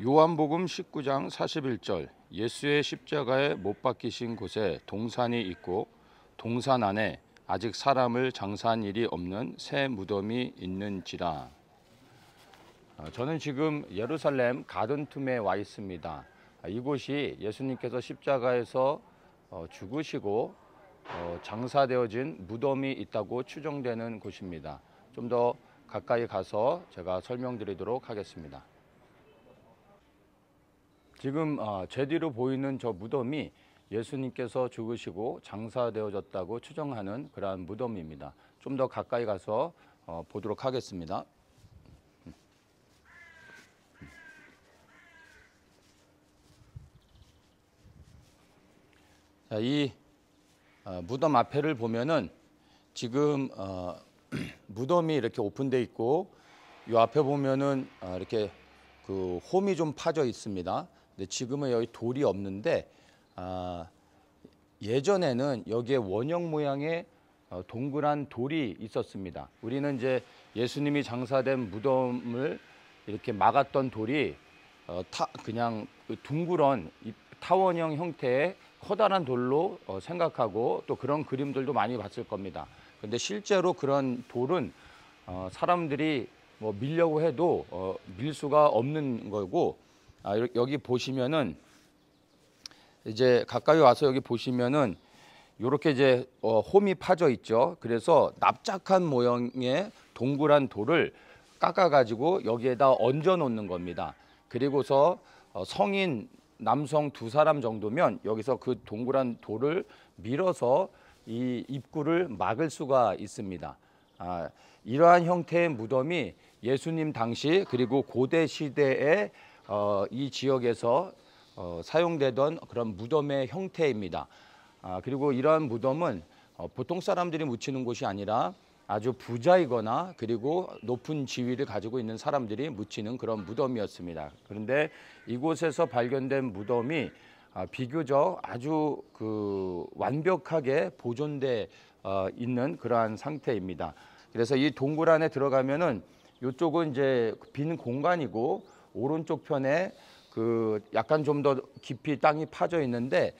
요한복음 19장 41절 예수의 십자가에 못 박히신 곳에 동산이 있고 동산 안에 아직 사람을 장사한 일이 없는 새 무덤이 있는지라. 저는 지금 예루살렘 가든툼에 와 있습니다. 이곳이 예수님께서 십자가에서 죽으시고 장사되어진 무덤이 있다고 추정되는 곳입니다. 좀 더 가까이 가서 제가 설명드리도록 하겠습니다. 지금 제 뒤로 보이는 저 무덤이 예수님께서 죽으시고 장사되어졌다고 추정하는 그러한 무덤입니다. 좀 더 가까이 가서 보도록 하겠습니다. 자, 이 무덤 앞에를 보면은 지금 무덤이 이렇게 오픈되어 있고 이 앞에 보면은 이렇게 그 홈이 좀 파져 있습니다. 근데 지금은 여기 돌이 없는데 예전에는 여기에 원형 모양의 동그란 돌이 있었습니다. 우리는 이제 예수님이 장사된 무덤을 이렇게 막았던 돌이 그냥 둥그런 타원형 형태의 커다란 돌로 생각하고 또 그런 그림들도 많이 봤을 겁니다. 근데 실제로 그런 돌은 사람들이 뭐 밀려고 해도 밀 수가 없는 거고, 여기 보시면은 이제 가까이 와서 여기 보시면은 이렇게 이제 홈이 파져 있죠. 그래서 납작한 모양의 동그란 돌을 깎아 가지고 여기에다 얹어 놓는 겁니다. 그리고서 성인 남성 두 사람 정도면 여기서 그 동그란 돌을 밀어서 이 입구를 막을 수가 있습니다. 이러한 형태의 무덤이 예수님 당시 그리고 고대 시대에 이 지역에서 사용되던 그런 무덤의 형태입니다. 그리고 이러한 무덤은 보통 사람들이 묻히는 곳이 아니라 아주 부자이거나 그리고 높은 지위를 가지고 있는 사람들이 묻히는 그런 무덤이었습니다. 그런데 이곳에서 발견된 무덤이 비교적 아주 완벽하게 보존돼 있는 그러한 상태입니다. 그래서 이 동굴 안에 들어가면은 이쪽은 이제 빈 공간이고 오른쪽 편에 약간 좀 더 깊이 땅이 파져 있는데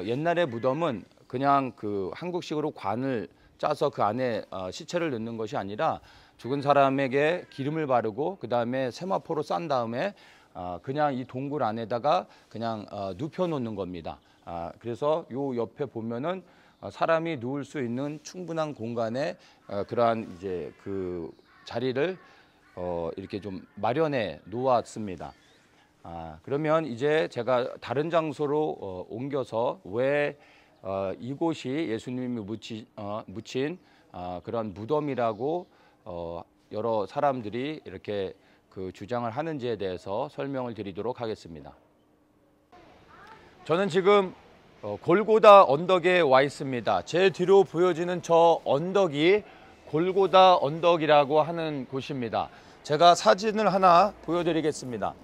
옛날의 무덤은 그냥 한국식으로 관을 짜서 그 안에 시체를 넣는 것이 아니라 죽은 사람에게 기름을 바르고 그 다음에 세마포로 싼 다음에 그냥 이 동굴 안에다가 그냥 눕혀 놓는 겁니다. 그래서 요 옆에 보면은 사람이 누울 수 있는 충분한 공간에 그러한 이제 자리를 이렇게 좀 마련해 놓았습니다. 그러면 이제 제가 다른 장소로 옮겨서 왜 이곳이 예수님이 묻힌 그런 무덤이라고 여러 사람들이 이렇게 주장을 하는지에 대해서 설명을 드리도록 하겠습니다. 저는 지금 골고다 언덕에 와 있습니다. 제 뒤로 보여지는 저 언덕이 골고다 언덕이라고 하는 곳입니다. 제가 사진을 하나 보여드리겠습니다.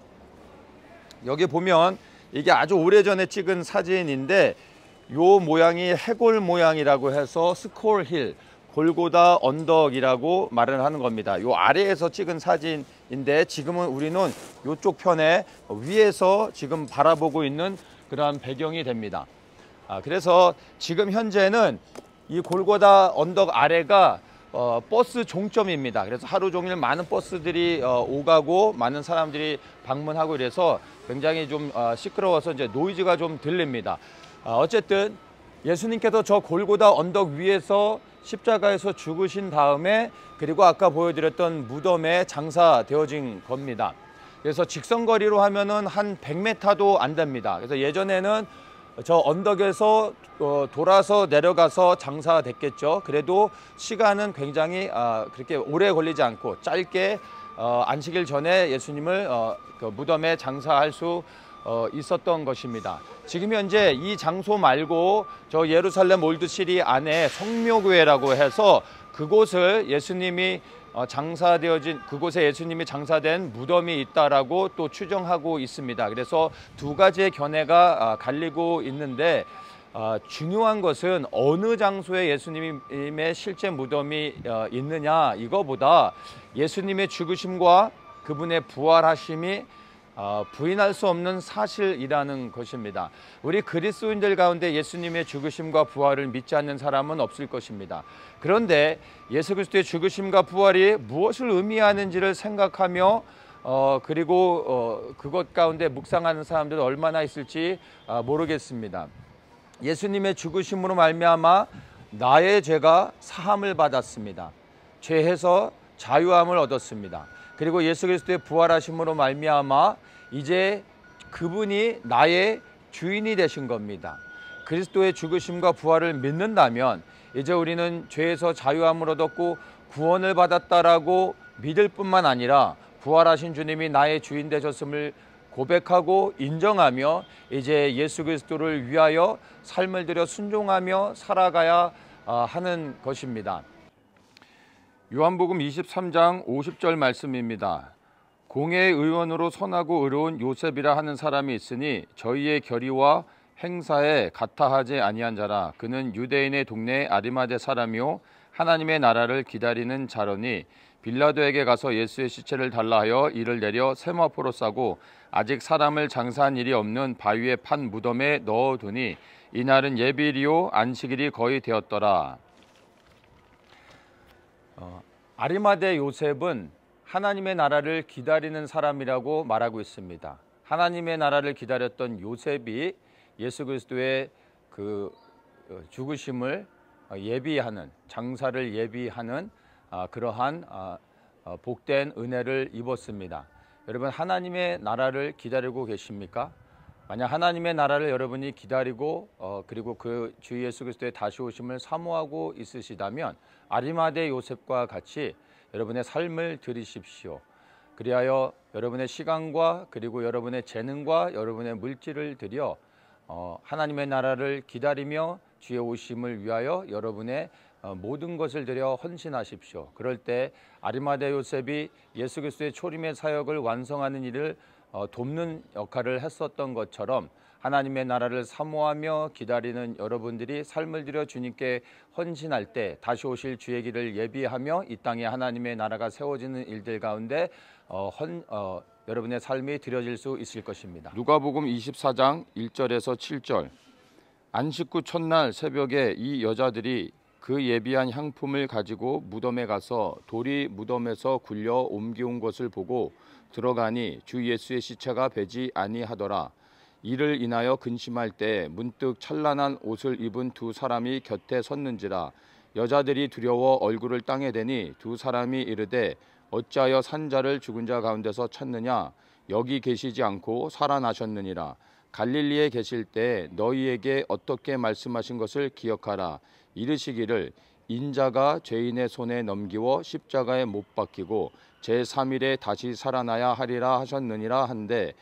여기 보면 이게 아주 오래전에 찍은 사진인데 요 모양이 해골 모양이라고 해서 스콜힐, 골고다 언덕이라고 말을 하는 겁니다. 요 아래에서 찍은 사진인데 지금은 우리는 요쪽 편에 위에서 지금 바라보고 있는 그러한 배경이 됩니다. 그래서 지금 현재는 이 골고다 언덕 아래가 버스 종점입니다. 그래서 하루 종일 많은 버스들이 오가고 많은 사람들이 방문하고 이래서 굉장히 좀 시끄러워서 이제 노이즈가 좀 들립니다. 어쨌든 예수님께서 저 골고다 언덕 위에서 십자가에서 죽으신 다음에 그리고 아까 보여드렸던 무덤에 장사되어진 겁니다. 그래서 직선거리로 하면은 한 100m도 안 됩니다. 그래서 예전에는 저 언덕에서 돌아서 내려가서 장사됐겠죠. 그래도 시간은 굉장히 그렇게 오래 걸리지 않고 짧게 안식일 전에 예수님을 무덤에 장사할 수 있었던 것입니다. 지금 현재 이 장소 말고 저 예루살렘 올드시리 안에 성묘교회라고 해서 그곳을 예수님이 그곳에 예수님이 장사된 무덤이 있다라고 또 추정하고 있습니다. 그래서 두 가지의 견해가 갈리고 있는데 중요한 것은 어느 장소에 예수님의 실제 무덤이 있느냐 이거보다 예수님의 죽으심과 그분의 부활하심이 부인할 수 없는 사실이라는 것입니다. 우리 그리스도인들 가운데 예수님의 죽으심과 부활을 믿지 않는 사람은 없을 것입니다. 그런데 예수 그리스도의 죽으심과 부활이 무엇을 의미하는지를 생각하며 그리고 그것 가운데 묵상하는 사람들은 얼마나 있을지 모르겠습니다. 예수님의 죽으심으로 말미암아 나의 죄가 사함을 받았습니다. 죄에서 자유함을 얻었습니다. 그리고 예수 그리스도의 부활하심으로 말미암아 이제 그분이 나의 주인이 되신 겁니다. 그리스도의 죽으심과 부활을 믿는다면 이제 우리는 죄에서 자유함을 얻었고 구원을 받았다라고 믿을 뿐만 아니라 부활하신 주님이 나의 주인 되셨음을 고백하고 인정하며 이제 예수 그리스도를 위하여 삶을 들여 순종하며 살아가야 하는 것입니다. 요한복음 23장 50절 말씀입니다. 공회의 의원으로 선하고 의로운 요셉이라 하는 사람이 있으니 저희의 결의와 행사에 같아하지 아니한 자라. 그는 유대인의 동네 아리마대 사람이요 하나님의 나라를 기다리는 자러니 빌라도에게 가서 예수의 시체를 달라 하여 이를 내려 세마포로 싸고 아직 사람을 장사한 일이 없는 바위에 판 무덤에 넣어두니 이날은 예비일이요 안식일이 거의 되었더라. 아리마대 요셉은 하나님의 나라를 기다리는 사람이라고 말하고 있습니다. 하나님의 나라를 기다렸던 요셉이 예수 그리스도의 그 죽으심을 예비하는, 장사를 예비하는 그러한 복된 은혜를 입었습니다. 여러분, 하나님의 나라를 기다리고 계십니까? 만약 하나님의 나라를 여러분이 기다리고 그리고 그 주 예수 그리스도의 다시 오심을 사모하고 있으시다면 아리마대 요셉과 같이 여러분의 삶을 들이십시오. 그리하여 여러분의 시간과 그리고 여러분의 재능과 여러분의 물질을 들여 하나님의 나라를 기다리며 주의 오심을 위하여 여러분의 모든 것을 들여 헌신하십시오. 그럴 때 아리마대 요셉이 예수 그리스도의 초림의 사역을 완성하는 일을 돕는 역할을 했었던 것처럼 하나님의 나라를 사모하며 기다리는 여러분들이 삶을 들여 주님께 헌신할 때 다시 오실 주의 길을 예비하며 이 땅에 하나님의 나라가 세워지는 일들 가운데 여러분의 삶이 드려질 수 있을 것입니다. 누가복음 24장 1절에서 7절. 안식구 첫날 새벽에 이 여자들이 그 예비한 향품을 가지고 무덤에 가서 돌이 무덤에서 굴려 옮겨온 것을 보고 들어가니 주 예수의 시체가 배지 아니하더라. 이를 인하여 근심할 때 문득 찬란한 옷을 입은 두 사람이 곁에 섰는지라. 여자들이 두려워 얼굴을 땅에 대니 두 사람이 이르되 어찌하여 산 자를 죽은 자 가운데서 찾느냐? 여기 계시지 않고 살아나셨느니라. 갈릴리에 계실 때 너희에게 어떻게 말씀하신 것을 기억하라. 이르시기를 인자가 죄인의 손에 넘기워 십자가에 못 박히고 제3일에 다시 살아나야 하리라 하셨느니라 한데